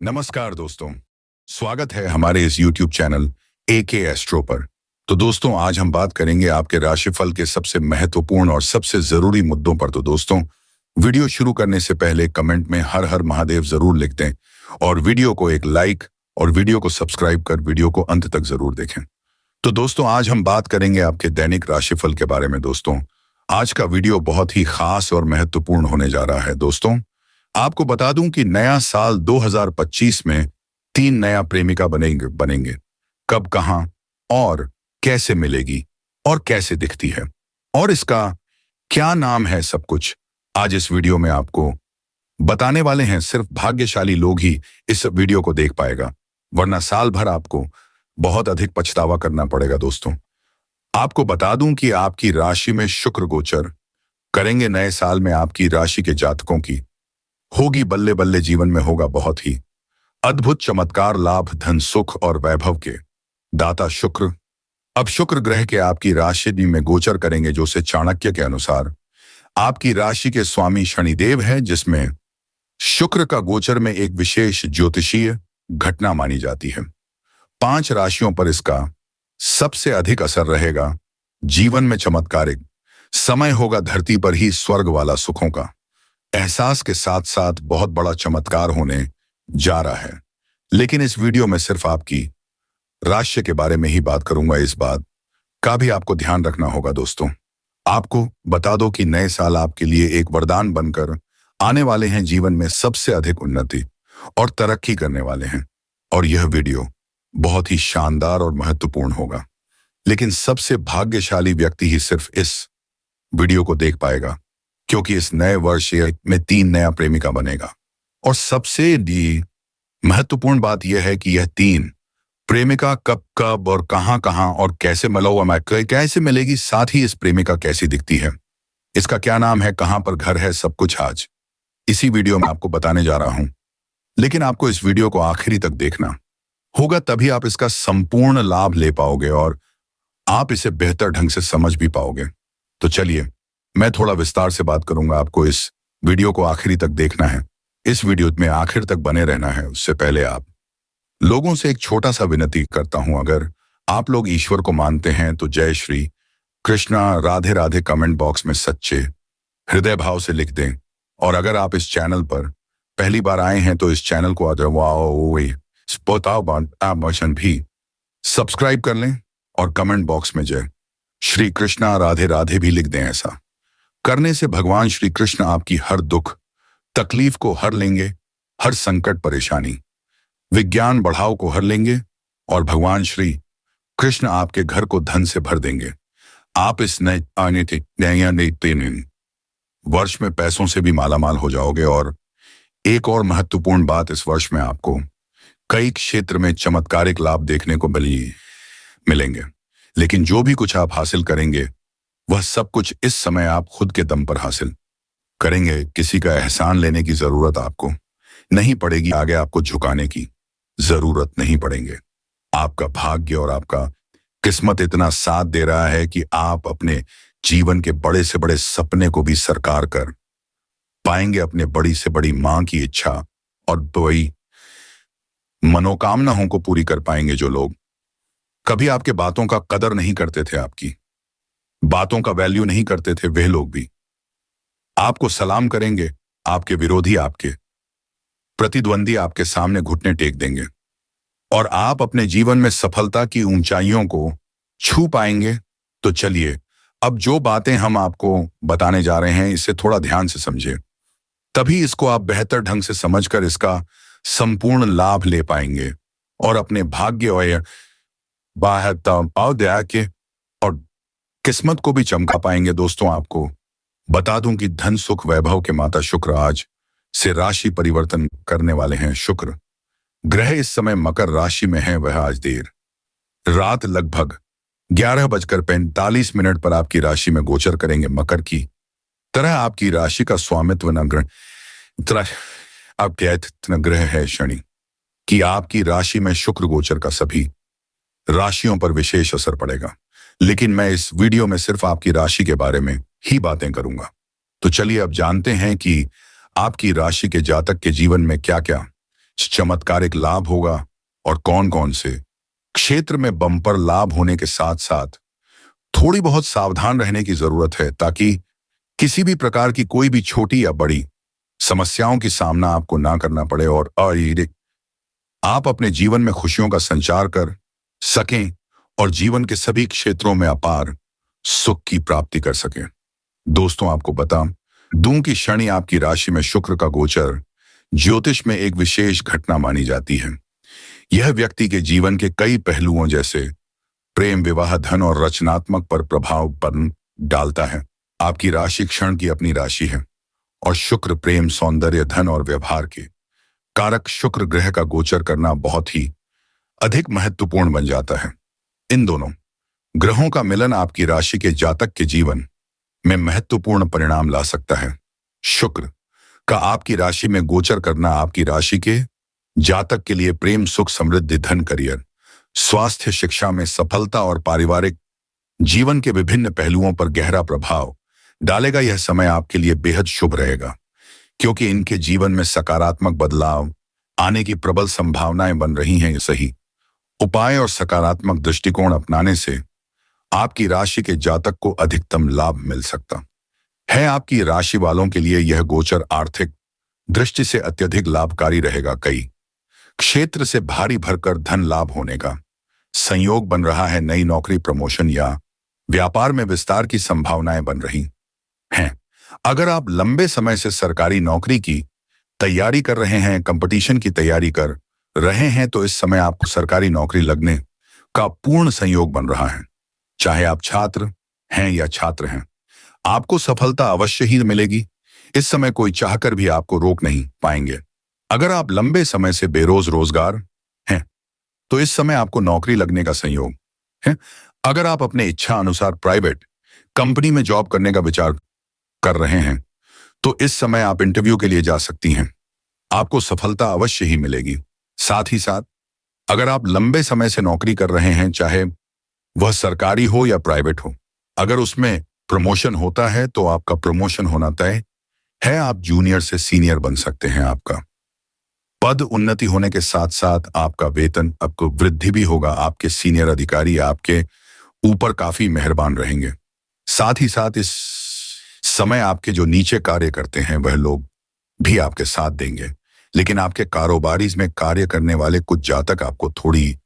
नमस्कार दोस्तों, स्वागत है हमारे इस YouTube चैनल AK एस्ट्रो पर। तो दोस्तों, आज हम बात करेंगे आपके राशिफल के सबसे महत्वपूर्ण और सबसे जरूरी मुद्दों पर। तो दोस्तों, वीडियो शुरू करने से पहले कमेंट में हर हर महादेव जरूर लिख दें और वीडियो को एक लाइक और वीडियो को सब्सक्राइब कर वीडियो को अंत तक जरूर देखें। तो दोस्तों, आज हम बात करेंगे आपके दैनिक राशिफल के बारे में। दोस्तों, आज का वीडियो बहुत ही खास और महत्वपूर्ण होने जा रहा है। दोस्तों, आपको बता दूं कि नया साल 2025 में 3 नया प्रेमिका बनेंगे। कब, कहां और कैसे मिलेगी और कैसे दिखती है और इसका क्या नाम है, सब कुछ आज इस वीडियो में आपको बताने वाले हैं। सिर्फ भाग्यशाली लोग ही इस वीडियो को देख पाएगा, वरना साल भर आपको बहुत अधिक पछतावा करना पड़ेगा। दोस्तों, आपको बता दूं कि आपकी राशि में शुक्र गोचर करेंगे। नए साल में आपकी राशि के जातकों की होगी बल्ले बल्ले, जीवन में होगा बहुत ही अद्भुत चमत्कार, लाभ, धन, सुख और वैभव के दाता शुक्र अब शुक्र ग्रह के आपकी राशि में गोचर करेंगे, जो से चाणक्य के अनुसार आपकी राशि के स्वामी शनिदेव है, जिसमें शुक्र का गोचर में एक विशेष ज्योतिषीय घटना मानी जाती है। 5 राशियों पर इसका सबसे अधिक असर रहेगा। जीवन में चमत्कारिक समय होगा, धरती पर ही स्वर्ग वाला सुखों का एहसास के साथ साथ बहुत बड़ा चमत्कार होने जा रहा है। लेकिन इस वीडियो में सिर्फ आपकी राशि के बारे में ही बात करूंगा। इस बात का भी आपको ध्यान रखना होगा। दोस्तों, आपको बता दो कि नए साल आपके लिए एक वरदान बनकर आने वाले हैं। जीवन में सबसे अधिक उन्नति और तरक्की करने वाले हैं और यह वीडियो बहुत ही शानदार और महत्वपूर्ण होगा। लेकिन सबसे भाग्यशाली व्यक्ति ही सिर्फ इस वीडियो को देख पाएगा, क्योंकि इस नए वर्ष में 3 नया प्रेमिका बनेगा। और सबसे महत्वपूर्ण बात यह है कि यह 3 प्रेमिका कब कब और कहां कहां और कैसे कैसे मिलेगी, साथ ही इस प्रेमिका कैसी दिखती है, इसका क्या नाम है, कहां पर घर है, सब कुछ आज इसी वीडियो में आपको बताने जा रहा हूं। लेकिन आपको इस वीडियो को आखिरी तक देखना होगा, तभी आप इसका संपूर्ण लाभ ले पाओगे और आप इसे बेहतर ढंग से समझ भी पाओगे। तो चलिए, मैं थोड़ा विस्तार से बात करूंगा। आपको इस वीडियो को आखिरी तक देखना है, इस वीडियो में आखिर तक बने रहना है। उससे पहले आप लोगों से एक छोटा सा विनती करता हूं, अगर आप लोग ईश्वर को मानते हैं तो जय श्री कृष्णा राधे राधे कमेंट बॉक्स में सच्चे हृदय भाव से लिख दें। और अगर आप इस चैनल पर पहली बार आए हैं तो इस चैनल को भी सब्सक्राइब कर लें और कमेंट बॉक्स में जय श्री कृष्णा राधे राधे भी लिख दें। ऐसा करने से भगवान श्री कृष्ण आपकी हर दुख तकलीफ को हर लेंगे, हर संकट परेशानी विज्ञान बढ़ाव को हर लेंगे और भगवान श्री कृष्ण आपके घर को धन से भर देंगे। आप इस नए वर्ष में पैसों से भी मालामाल हो जाओगे। और एक और महत्वपूर्ण बात, इस वर्ष में आपको कई क्षेत्र में चमत्कारिक लाभ देखने को मिलेंगे। लेकिन जो भी कुछ आप हासिल करेंगे, वह सब कुछ इस समय आप खुद के दम पर हासिल करेंगे। किसी का एहसान लेने की जरूरत आपको नहीं पड़ेगी, आगे आपको झुकाने की जरूरत नहीं पड़ेंगे। आपका भाग्य और आपका किस्मत इतना साथ दे रहा है कि आप अपने जीवन के बड़े से बड़े सपने को भी साकार कर पाएंगे। अपने बड़ी से बड़ी मां की इच्छा और बड़ी मनोकामनाओं को पूरी कर पाएंगे। जो लोग कभी आपके बातों का कदर नहीं करते थे, आपकी बातों का वैल्यू नहीं करते थे, वे लोग भी आपको सलाम करेंगे। आपके विरोधी, आपके प्रतिद्वंदी आपके सामने घुटने टेक देंगे और आप अपने जीवन में सफलता की ऊंचाइयों को छू पाएंगे। तो चलिए, अब जो बातें हम आपको बताने जा रहे हैं, इसे थोड़ा ध्यान से समझिए, तभी इसको आप बेहतर ढंग से समझकर इसका संपूर्ण लाभ ले पाएंगे और अपने भाग्य और किस्मत को भी चमका पाएंगे। दोस्तों, आपको बता दूं कि धन, सुख, वैभव के माता शुक्र आज से राशि परिवर्तन करने वाले हैं। शुक्र ग्रह इस समय मकर राशि में है। वह आज देर रात लगभग 11:45 पर आपकी राशि में गोचर करेंगे। मकर की तरह आपकी राशि का स्वामित्व ग्रह है शनि, कि आपकी राशि में शुक्र गोचर का सभी राशियों पर विशेष असर पड़ेगा। लेकिन मैं इस वीडियो में सिर्फ आपकी राशि के बारे में ही बातें करूंगा। तो चलिए अब जानते हैं कि आपकी राशि के जातक के जीवन में क्या क्या चमत्कारिक लाभ होगा और कौन कौन से क्षेत्र में बम्पर लाभ होने के साथ साथ थोड़ी बहुत सावधान रहने की जरूरत है, ताकि किसी भी प्रकार की कोई भी छोटी या बड़ी समस्याओं की सामना आपको ना करना पड़े और आप अपने जीवन में खुशियों का संचार कर सकें और जीवन के सभी क्षेत्रों में अपार सुख की प्राप्ति कर सकें। दोस्तों, आपको बता दूं कि शनि आपकी राशि में शुक्र का गोचर ज्योतिष में एक विशेष घटना मानी जाती है। यह व्यक्ति के जीवन के कई पहलुओं जैसे प्रेम, विवाह, धन और रचनात्मक पर प्रभाव डालता है। आपकी राशि क्षण की अपनी राशि है और शुक्र प्रेम, सौंदर्य, धन और व्यवहार के कारक शुक्र ग्रह का गोचर करना बहुत ही अधिक महत्वपूर्ण बन जाता है। इन दोनों ग्रहों का मिलन आपकी राशि के जातक के जीवन में महत्वपूर्ण परिणाम ला सकता है। शुक्र का आपकी राशि में गोचर करना आपकी राशि के जातक के लिए प्रेम, सुख, समृद्धि, धन, करियर, स्वास्थ्य, शिक्षा में सफलता और पारिवारिक जीवन के विभिन्न पहलुओं पर गहरा प्रभाव डालेगा। यह समय आपके लिए बेहद शुभ रहेगा क्योंकि इनके जीवन में सकारात्मक बदलाव आने की प्रबल संभावनाएं बन रही हैं। सही उपाय और सकारात्मक दृष्टिकोण अपनाने से आपकी राशि के जातक को अधिकतम लाभ मिल सकता है। आपकी राशि वालों के लिए यह गोचर आर्थिक दृष्टि से अत्यधिक लाभकारी रहेगा। कई क्षेत्र से भारी भरकर धन लाभ होने का संयोग बन रहा है। नई नौकरी, प्रमोशन या व्यापार में विस्तार की संभावनाएं बन रही हैं। अगर आप लंबे समय से सरकारी नौकरी की तैयारी कर रहे हैं, कंपटीशन की तैयारी कर रहे हैं, तो इस समय आपको सरकारी नौकरी लगने का पूर्ण संयोग बन रहा है। चाहे आप छात्र हैं या छात्र हैं, आपको सफलता अवश्य ही मिलेगी। इस समय कोई चाहकर भी आपको रोक नहीं पाएंगे। अगर आप लंबे समय से रोजगार हैं, तो इस समय आपको नौकरी लगने का संयोग है। अगर आप अपने इच्छा अनुसार प्राइवेट कंपनी में जॉब करने का विचार कर रहे हैं, तो इस समय आप इंटरव्यू के लिए जा सकती हैं। आपको सफलता अवश्य ही मिलेगी। साथ ही साथ अगर आप लंबे समय से नौकरी कर रहे हैं, चाहे वह सरकारी हो या प्राइवेट हो, अगर उसमें प्रमोशन होता है तो आपका प्रमोशन होना तय है। आप जूनियर से सीनियर बन सकते हैं। आपका पद उन्नति होने के साथ साथ आपका वेतन, आपको वृद्धि भी होगा। आपके सीनियर अधिकारी आपके ऊपर काफी मेहरबान रहेंगे। साथ ही साथ इस समय आपके जो नीचे कार्य करते हैं वह लोग भी आपके साथ देंगे। लेकिन आपके कारोबारी में कार्य करने वाले कुछ जातक आपको थोड़ी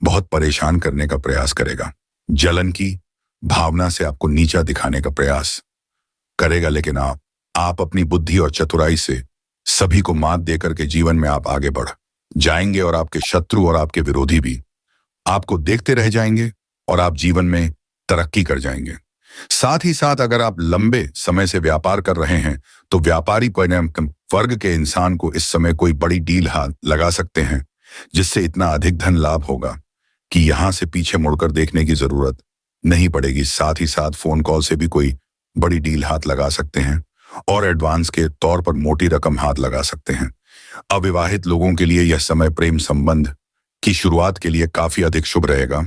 बहुत परेशान करने का प्रयास करेगा। जलन की भावना से आपको नीचा दिखाने का प्रयास करेगा। लेकिन आप अपनी बुद्धि और चतुराई से सभी को मात देकर के जीवन में आप आगे बढ़ जाएंगे और आपके शत्रु और आपके विरोधी भी आपको देखते रह जाएंगे और आप जीवन में तरक्की कर जाएंगे। साथ ही साथ अगर आप लंबे समय से व्यापार कर रहे हैं, तो व्यापारी वर्ग के इंसान को इस समय कोई बड़ी डील हाथ लगा सकते हैं, जिससे इतना अधिक धन लाभ होगा कि यहां से पीछे मुड़कर देखने की जरूरत नहीं पड़ेगी। साथ ही साथ फोन कॉल से भी कोई बड़ी डील हाथ लगा सकते हैं और एडवांस के तौर पर मोटी रकम हाथ लगा सकते हैं। अविवाहित लोगों के लिए यह समय प्रेम संबंध की शुरुआत के लिए काफी अधिक शुभ रहेगा।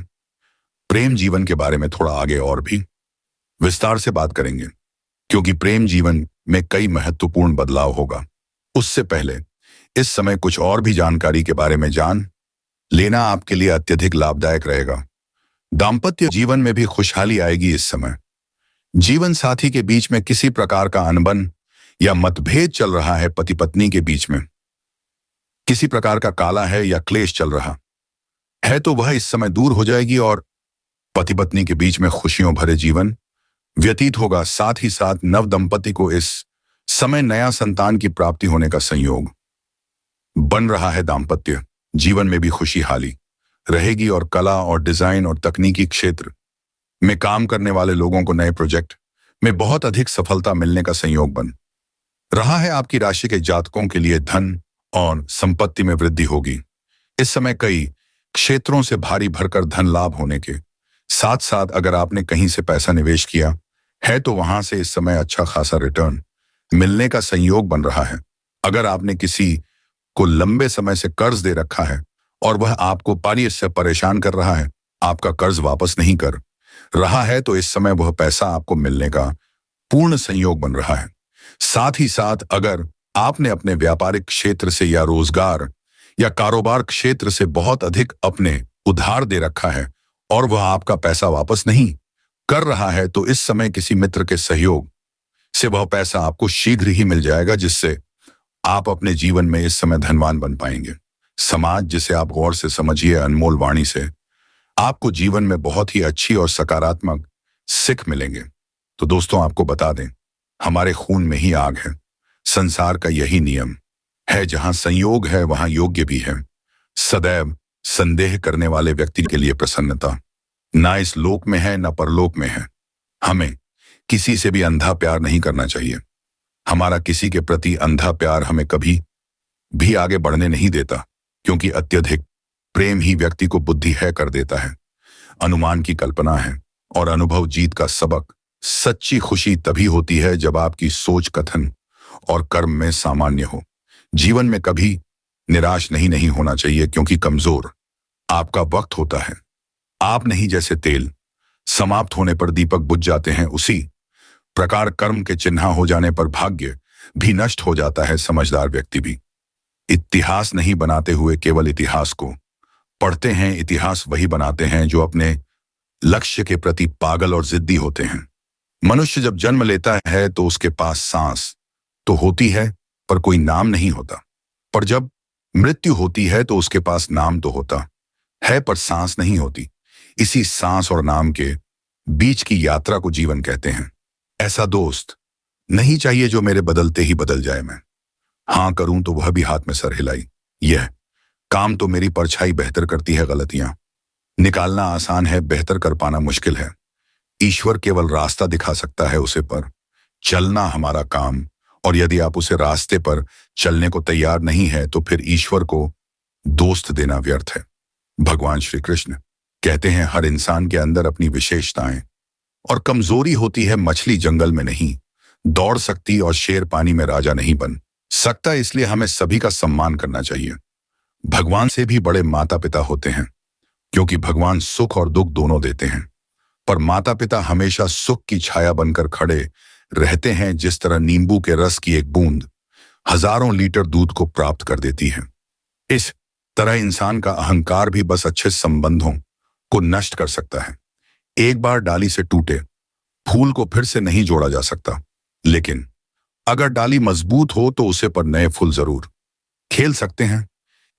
प्रेम जीवन के बारे में थोड़ा आगे और भी विस्तार से बात करेंगे, क्योंकि प्रेम जीवन में कई महत्वपूर्ण बदलाव होगा। उससे पहले इस समय कुछ और भी जानकारी के बारे में जान लेना आपके लिए अत्यधिक लाभदायक रहेगा। दाम्पत्य जीवन में भी खुशहाली आएगी। इस समय जीवन साथी के बीच में किसी प्रकार का अनबन या मतभेद चल रहा है, पति पत्नी के बीच में किसी प्रकार का काला है या क्लेश चल रहा है, तो वह इस समय दूर हो जाएगी और पति पत्नी के बीच में खुशियों भरे जीवन व्यतीत होगा। साथ ही साथ नव दंपति को इस समय नया संतान की प्राप्ति होने का संयोग बन रहा है। दाम्पत्य जीवन में भी खुशहाली रहेगी और कला और डिजाइन और तकनीकी क्षेत्र में काम करने वाले लोगों को नए प्रोजेक्ट में बहुत अधिक सफलता मिलने का संयोग बन रहा है। आपकी राशि के जातकों के लिए धन और संपत्ति में वृद्धि होगी। इस समय कई क्षेत्रों से भारी भरकर धन लाभ होने के साथ साथ अगर आपने कहीं से पैसा निवेश किया है, तो वहां से इस समय अच्छा खासा रिटर्न मिलने का संयोग बन रहा है। अगर आपने किसी को लंबे समय से कर्ज दे रखा है और वह आपको पानी से परेशान कर रहा है, आपका कर्ज वापस नहीं कर रहा है, तो इस समय वह पैसा आपको मिलने का पूर्ण संयोग बन रहा है। साथ ही साथ अगर आपने अपने व्यापारिक क्षेत्र से या रोजगार या कारोबार क्षेत्र से बहुत अधिक अपने उधार दे रखा है और वह आपका पैसा वापस नहीं कर रहा है, तो इस समय किसी मित्र के सहयोग से वह पैसा आपको शीघ्र ही मिल जाएगा, जिससे आप अपने जीवन में इस समय धनवान बन पाएंगे। समाज, जिसे आप गौर से समझिए, अनमोल वाणी से आपको जीवन में बहुत ही अच्छी और सकारात्मक सीख मिलेंगे। तो दोस्तों, आपको बता दें, हमारे खून में ही आग है। संसार का यही नियम है, जहां संयोग है वहां योग्य भी है। सदैव संदेह करने वाले व्यक्ति के लिए प्रसन्नता ना इस लोक में है ना परलोक में है। हमें किसी से भी अंधा प्यार नहीं करना चाहिए। हमारा किसी के प्रति अंधा प्यार हमें कभी भी आगे बढ़ने नहीं देता, क्योंकि अत्यधिक प्रेम ही व्यक्ति को बुद्धिहीन कर देता है। अनुमान की कल्पना है और अनुभव जीत का सबक। सच्ची खुशी तभी होती है जब आपकी सोच, कथन और कर्म में सामान्य हो। जीवन में कभी निराश नहीं होना चाहिए, क्योंकि कमजोर आपका वक्त होता है। आप नहीं, जैसे तेल समाप्त होने पर दीपक बुझ जाते हैं, उसी प्रकार कर्म के चिन्ह हो जाने पर भाग्य भी नष्ट हो जाता है। समझदार व्यक्ति भी इतिहास नहीं बनाते हुए केवल इतिहास को पढ़ते हैं। इतिहास वही बनाते हैं जो अपने लक्ष्य के प्रति पागल और जिद्दी होते हैं। मनुष्य जब जन्म लेता है तो उसके पास सांस तो होती है पर कोई नाम नहीं होता, पर जब मृत्यु होती है तो उसके पास नाम तो होता है पर सांस नहीं होती। इसी सांस और नाम के बीच की यात्रा को जीवन कहते हैं। ऐसा दोस्त नहीं चाहिए जो मेरे बदलते ही बदल जाए। मैं हाँ करूं तो वह भी हाथ में सर हिलाई, यह काम तो मेरी परछाई बेहतर करती है। गलतियां निकालना आसान है, बेहतर कर पाना मुश्किल है। ईश्वर केवल रास्ता दिखा सकता है, उसे पर चलना हमारा काम। और यदि आप उसे रास्ते पर चलने को तैयार नहीं है तो फिर ईश्वर को दोस्त देना व्यर्थ है। भगवान श्री कृष्ण कहते हैं, हर इंसान के अंदर अपनी विशेषताएं और कमजोरी होती है। मछली जंगल में नहीं दौड़ सकती और शेर पानी में राजा नहीं बन सकता, इसलिए हमें सभी का सम्मान करना चाहिए। भगवान से भी बड़े माता पिता होते हैं, क्योंकि भगवान सुख और दुख दोनों देते हैं, पर माता पिता हमेशा सुख की छाया बनकर खड़े रहते हैं। जिस तरह नींबू के रस की एक बूंद हजारों लीटर दूध को प्राप्त कर देती है, इस तरह इंसान का अहंकार भी बस अच्छे संबंधों को नष्ट कर सकता है। एक बार डाली से टूटे फूल को फिर से नहीं जोड़ा जा सकता, लेकिन अगर डाली मजबूत हो तो उसे पर नए फूल जरूर खेल सकते हैं।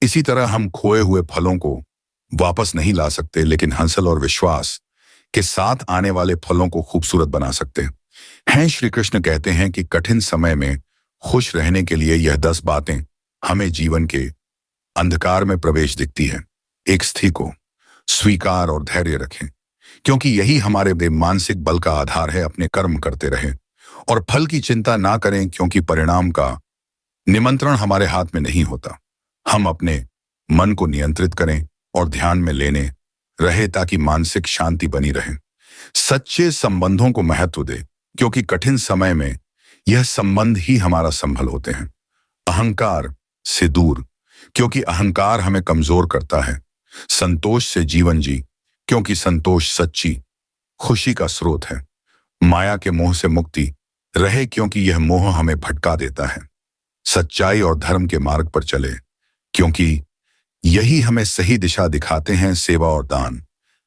इसी तरह हम खोए हुए फलों को वापस नहीं ला सकते, लेकिन हंसल और विश्वास के साथ आने वाले फलों को खूबसूरत बना सकते हैं। श्री कृष्ण कहते हैं कि कठिन समय में खुश रहने के लिए यह 10 बातें हमें जीवन के अंधकार में प्रवेश दिखती है। एक स्थिति को स्वीकार और धैर्य रखें, क्योंकि यही हमारे मानसिक बल का आधार है। अपने कर्म करते रहें और फल की चिंता ना करें, क्योंकि परिणाम का निमंत्रण हमारे हाथ में नहीं होता। हम अपने मन को नियंत्रित करें और ध्यान में लेने रहे, ताकि मानसिक शांति बनी रहे। सच्चे संबंधों को महत्व दे, क्योंकि कठिन समय में यह संबंध ही हमारा संबल होते हैं। अहंकार से दूर, क्योंकि अहंकार हमें कमजोर करता है। संतोष से जीवन जी, क्योंकि संतोष सच्ची खुशी का स्रोत है। माया के मोह से मुक्ति रहे, क्योंकि यह मोह हमें भटका देता है। सच्चाई और धर्म के मार्ग पर चले, क्योंकि यही हमें सही दिशा दिखाते हैं। सेवा और दान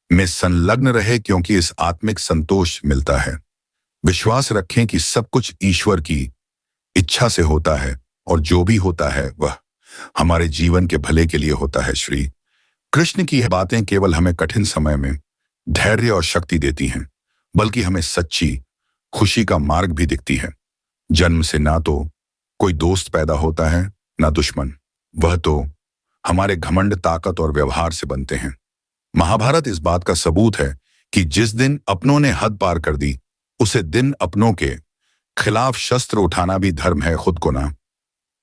में संलग्न रहे, क्योंकि इस आत्मिक संतोष मिलता है। विश्वास रखें कि सब कुछ ईश्वर की इच्छा से होता है, और जो भी होता है वह हमारे जीवन के भले के लिए होता है। श्री कृष्ण की यह बातें केवल हमें कठिन समय में धैर्य और शक्ति देती हैं, बल्कि हमें सच्ची खुशी का मार्ग भी दिखती है। जन्म से ना तो कोई दोस्त पैदा होता है ना दुश्मन, वह तो हमारे घमंड, ताकत और व्यवहार से बनते हैं। महाभारत इस बात का सबूत है कि जिस दिन अपनों ने हद पार कर दी, उसे दिन अपनों के खिलाफ शस्त्र उठाना भी धर्म है। खुद को ना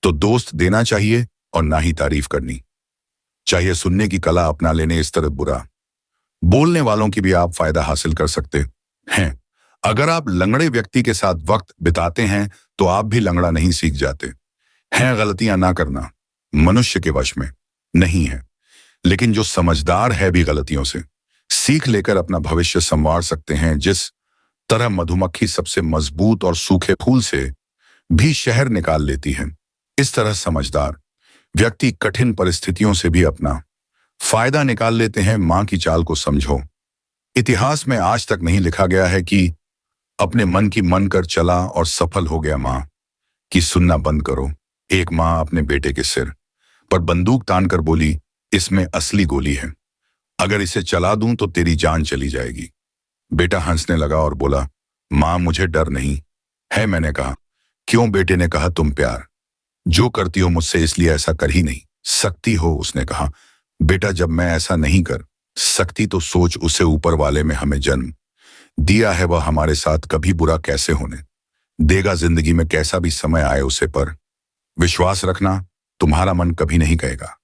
तो दोस्त देना चाहिए और ना ही तारीफ करनी चाहिए। सुनने की कला अपना लेने, इस तरह बुरा बोलने वालों की भी आप फायदा हासिल कर सकते हैं। अगर आप लंगड़े व्यक्ति के साथ वक्त बिताते हैं तो आप भी लंगड़ा नहीं सीख जाते हैं। गलतियां ना करना मनुष्य के वश में नहीं है, लेकिन जो समझदार है भी गलतियों से सीख लेकर अपना भविष्य संवार सकते हैं। जिस तरह मधुमक्खी सबसे मजबूत और सूखे फूल से भी शहद निकाल लेती है, इस तरह समझदार व्यक्ति कठिन परिस्थितियों से भी अपना फायदा निकाल लेते हैं। मां की चाल को समझो। इतिहास में आज तक नहीं लिखा गया है कि अपने मन की मन कर चला और सफल हो गया। मां की सुनना बंद करो। एक मां अपने बेटे के सिर पर बंदूक तान कर बोली, इसमें असली गोली है, अगर इसे चला दूं तो तेरी जान चली जाएगी। बेटा हंसने लगा और बोला, मां मुझे डर नहीं है। मैंने कहा, क्यों? बेटे ने कहा, तुम प्यार जो करती हो मुझसे इसलिए ऐसा कर ही नहीं सकती हो। उसने कहा, बेटा जब मैं ऐसा नहीं कर सकती तो सोच, उसे ऊपर वाले में हमें जन्म दिया है, वह हमारे साथ कभी बुरा कैसे होने देगा। जिंदगी में कैसा भी समय आए उसे पर विश्वास रखना। तुम्हारा मन कभी नहीं कहेगा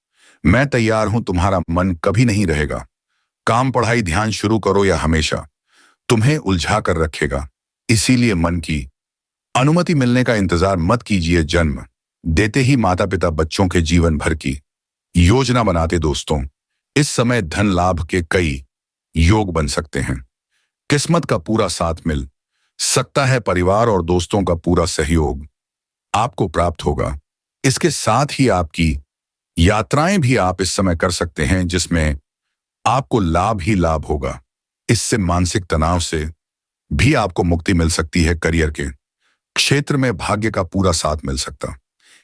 मैं तैयार हूं, तुम्हारा मन कभी नहीं रहेगा। काम पढ़ाई ध्यान शुरू करो या हमेशा तुम्हें उलझा कर रखेगा। इसीलिए मन की अनुमति मिलने का इंतजार मत कीजिए। जन्म देते ही माता पिता बच्चों के जीवन भर की योजना बनाते। दोस्तों, इस समय धन लाभ के कई योग बन सकते हैं। किस्मत का पूरा साथ मिल सकता है। परिवार और दोस्तों का पूरा सहयोग आपको प्राप्त होगा। इसके साथ ही आपकी यात्राएं भी आप इस समय कर सकते हैं जिसमें आपको लाभ ही लाभ होगा। इससे मानसिक तनाव से भी आपको मुक्ति मिल सकती है। करियर के क्षेत्र में भाग्य का पूरा साथ मिल सकता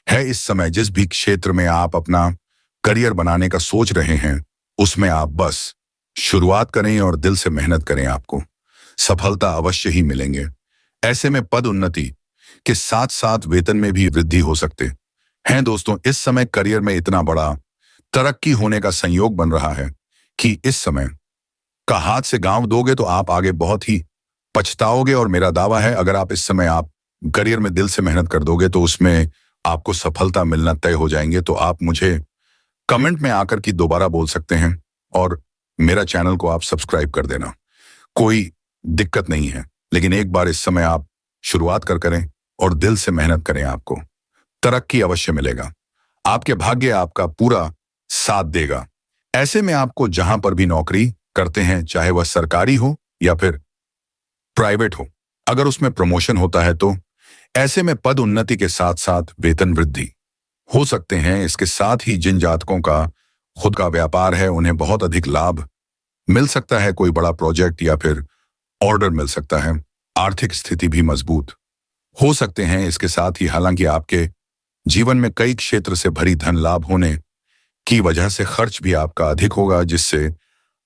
है। इस समय जिस भी क्षेत्र में आप अपना करियर बनाने का सोच रहे हैं उसमें आप बस शुरुआत करें और दिल से मेहनत करें, आपको सफलता अवश्य ही मिलेंगे। ऐसे में पद उन्नति के साथ साथ वेतन में भी वृद्धि हो सकते हैं। दोस्तों, इस समय करियर में इतना बड़ा तरक्की होने का संयोग बन रहा है कि इस समय का हाथ से गांव दोगे तो आप आगे बहुत ही पछताओगे। और मेरा दावा है अगर आप इस समय आप करियर में दिल से मेहनत कर दोगे तो उसमें आपको सफलता मिलना तय हो जाएंगे। तो आप मुझे कमेंट में आकर के दोबारा बोल सकते हैं और मेरा चैनल को आप सब्सक्राइब कर देना, कोई दिक्कत नहीं है। लेकिन एक बार इस समय आप शुरुआत करें और दिल से मेहनत करें, आपको तरक्की अवश्य मिलेगा। आपके भाग्य आपका पूरा साथ देगा। ऐसे में आपको जहां पर भी नौकरी करते हैं, चाहे वह सरकारी हो या फिर प्राइवेट हो, अगर उसमें प्रमोशन होता है तो ऐसे में पद उन्नति के साथ साथ वेतन वृद्धि हो सकते हैं। इसके साथ ही जिन जातकों का खुद का व्यापार है उन्हें बहुत अधिक लाभ मिल सकता है। कोई बड़ा प्रोजेक्ट या फिर ऑर्डर मिल सकता है। आर्थिक स्थिति भी मजबूत हो सकते हैं। इसके साथ ही हालांकि आपके जीवन में कई क्षेत्र से भरी धन लाभ होने की वजह से खर्च भी आपका अधिक होगा, जिससे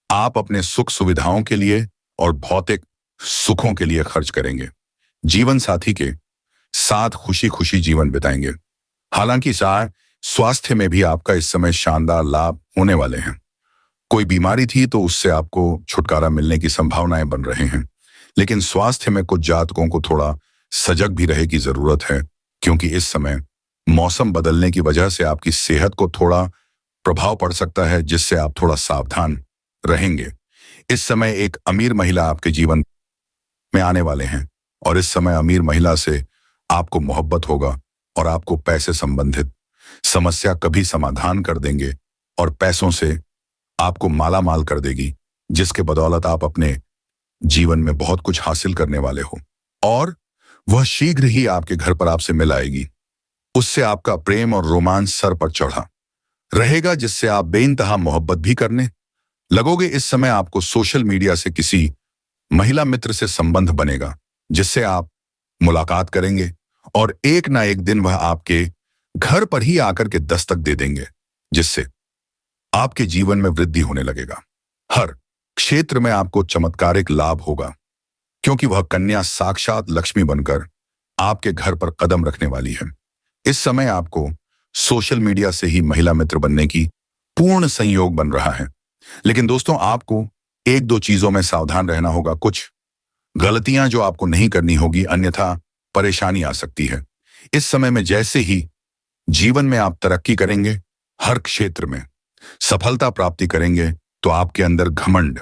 आप अपने सुख सुविधाओं के लिए और भौतिक सुखों के लिए खर्च करेंगे। जीवन साथी के साथ खुशी खुशी जीवन बिताएंगे। हालांकि स्वास्थ्य में भी आपका इस समय शानदार लाभ होने वाले हैं। कोई बीमारी थी तो उससे आपको छुटकारा मिलने की संभावनाएं बन रहे हैं। लेकिन स्वास्थ्य में कुछ जातकों को थोड़ा सजग भी रहने की जरूरत है, क्योंकि इस समय मौसम बदलने की वजह से आपकी सेहत को थोड़ा प्रभाव पड़ सकता है, जिससे आप थोड़ा सावधान रहेंगे। इस समय एक अमीर महिला आपके जीवन में आने वाले हैं और इस समय अमीर महिला से आपको मोहब्बत होगा और आपको पैसे संबंधित समस्या कभी समाधान कर देंगे और पैसों से आपको माला माल कर देगी, जिसके बदौलत आप अपने जीवन में बहुत कुछ हासिल करने वाले हो और वह शीघ्र ही आपके घर पर आपसे मिल आएगी। उससे आपका प्रेम और रोमांस सर पर चढ़ा रहेगा, जिससे आप बेइंतहा मोहब्बत भी करने लगोगे। इस समय आपको सोशल मीडिया से किसी महिला मित्र से संबंध बनेगा, जिससे आप मुलाकात करेंगे और एक ना एक दिन वह आपके घर पर ही आकर के दस्तक दे देंगे, जिससे आपके जीवन में वृद्धि होने लगेगा। हर क्षेत्र में आपको चमत्कारिक लाभ होगा, क्योंकि वह कन्या साक्षात लक्ष्मी बनकर आपके घर पर कदम रखने वाली है। इस समय आपको सोशल मीडिया से ही महिला मित्र बनने की पूर्ण संयोग बन रहा है। लेकिन दोस्तों, आपको एक दो चीजों में सावधान रहना होगा। कुछ गलतियां जो आपको नहीं करनी होगी, अन्यथा परेशानी आ सकती है। इस समय में जैसे ही जीवन में आप तरक्की करेंगे, हर क्षेत्र में सफलता प्राप्ति करेंगे, तो आपके अंदर घमंड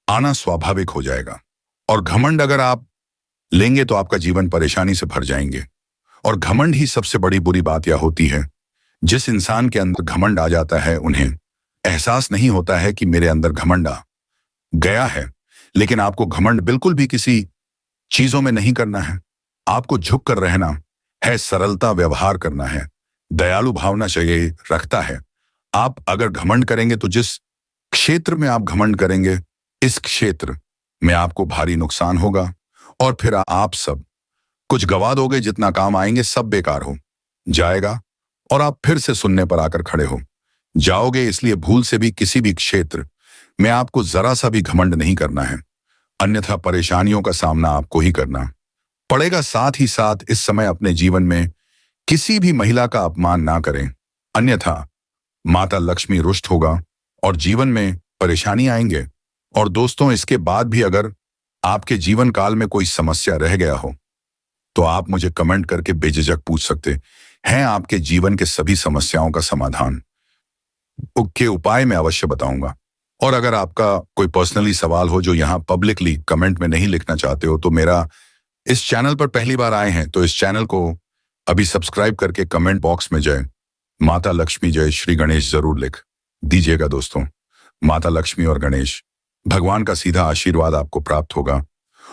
आना स्वाभाविक हो जाएगा। और घमंड अगर आप लेंगे तो आपका जीवन परेशानी से भर जाएंगे। और घमंड ही सबसे बड़ी बुरी बात यह होती है, जिस इंसान के अंदर घमंड आ जाता है उन्हें एहसास नहीं होता है कि मेरे अंदर घमंड आ गया है। लेकिन आपको घमंड बिल्कुल भी किसी चीजों में नहीं करना है। आपको झुक कर रहना है, सरलता व्यवहार करना है, दयालु भावना चाहिए रखता है। आप अगर घमंड करेंगे तो जिस क्षेत्र में आप घमंड करेंगे, इस क्षेत्र में आपको भारी नुकसान होगा और फिर आप सब कुछ गवा दोगे। जितना काम आएंगे सब बेकार हो जाएगा और आप फिर से सुनने पर आकर खड़े हो जाओगे। इसलिए भूल से भी किसी भी क्षेत्र में आपको जरा सा भी घमंड नहीं करना है, अन्यथा परेशानियों का सामना आपको ही करना पड़ेगा। साथ ही साथ इस समय अपने जीवन में किसी भी महिला का अपमान ना करें, अन्यथा माता लक्ष्मी रुष्ट होगा और जीवन में परेशानी आएंगे। और दोस्तों, इसके बाद भी अगर आपके जीवन काल में कोई समस्या रह गया हो तो आप मुझे कमेंट करके बेझिझक पूछ सकते हैं। आपके जीवन के सभी समस्याओं का समाधान के उपाय मैं अवश्य बताऊंगा। और अगर आपका कोई पर्सनली सवाल हो जो यहाँ पब्लिकली कमेंट में नहीं लिखना चाहते हो, तो मेरा इस चैनल पर पहली बार आए हैं तो इस चैनल को अभी सब्सक्राइब करके कमेंट बॉक्स में जय माता लक्ष्मी जय श्री गणेश जरूर लिख दीजिएगा। दोस्तों, माता लक्ष्मी और गणेश भगवान का सीधा आशीर्वाद आपको प्राप्त होगा।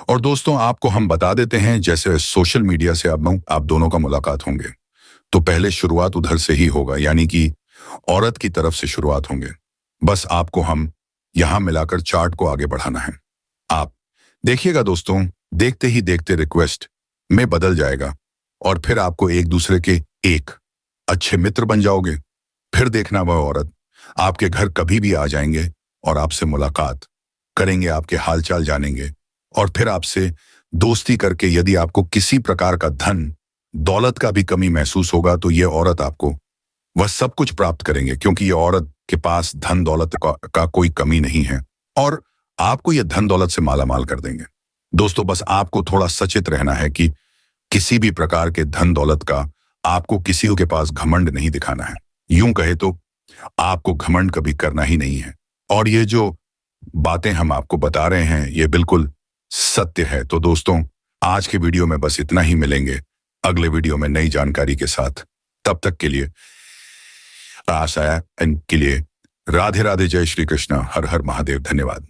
और दोस्तों, आपको हम बता देते हैं, जैसे सोशल मीडिया से आप दोनों का मुलाकात होंगे तो पहले शुरुआत उधर से ही होगा, यानी कि औरत की तरफ से शुरुआत होंगे। बस आपको हम यहां मिलाकर चार्ट को आगे बढ़ाना है। आप देखिएगा दोस्तों, देखते ही देखते रिक्वेस्ट में बदल जाएगा और फिर आपको एक दूसरे के एक अच्छे मित्र बन जाओगे। फिर देखना वह औरत आपके घर कभी भी आ जाएंगे और आपसे मुलाकात करेंगे, आपके हालचाल जानेंगे और फिर आपसे दोस्ती करके यदि आपको किसी प्रकार का धन दौलत का भी कमी महसूस होगा तो ये औरत आपको वह सब कुछ प्राप्त करेंगे, क्योंकि ये औरत के पास धन दौलत का कोई कमी नहीं है और आपको ये धन दौलत से मालामाल कर देंगे। दोस्तों, बस आपको थोड़ा सचेत रहना है कि किसी भी प्रकार के धन दौलत का आपको किसी के पास घमंड नहीं दिखाना है। यूं कहे तो आपको घमंड कभी करना ही नहीं है। और ये जो बातें हम आपको बता रहे हैं ये बिल्कुल सत्य है। तो दोस्तों, आज के वीडियो में बस इतना ही। मिलेंगे अगले वीडियो में नई जानकारी के साथ। तब तक के लिए आशा के लिए राधे राधे, जय श्री कृष्ण, हर हर महादेव, धन्यवाद।